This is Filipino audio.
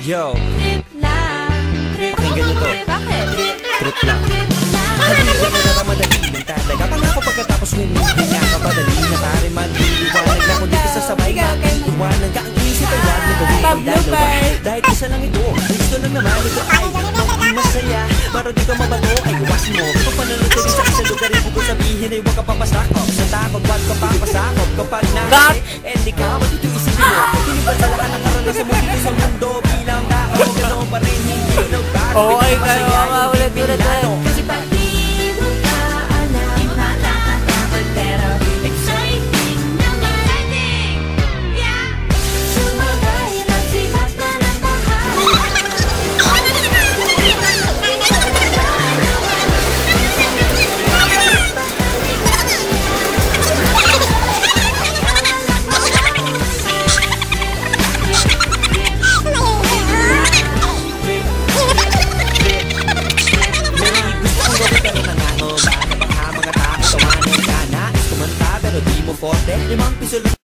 Yo, Trip lang. Trip pakinggan nyo to. Bakit? Trip lang. Sabihin mo na madali lang talaga. Pangako pagkatapos humindi nga kapadali na pare man iliwanag na kung di ka sasabay mag-iwanan ka ang isip ay wag mo gawin ang dalawa. Dahil isa lang ito, ang gusto lang naman ito ay maging masaya. Para di ka mabato ay iwas mo. Kung panunod ka rin sa isang lugar ay kung sabihin ay huwag ka papasakop. Sa takot, wag ka papasakop. Kapag nakakit, eh di ka matito isipin mo. Hindi ba sa lahat ng karanasan mo dito sa mundo bilang tao? Ganoon pa rin hindi nagbago. Oo, ay kayo mga ulit-ulit eh. Kasi pag di mo ka alam, nakakatakot pero exciting naman. Exciting! Yeah! Sumagay lang sikat na ng bahay. Limang piso lang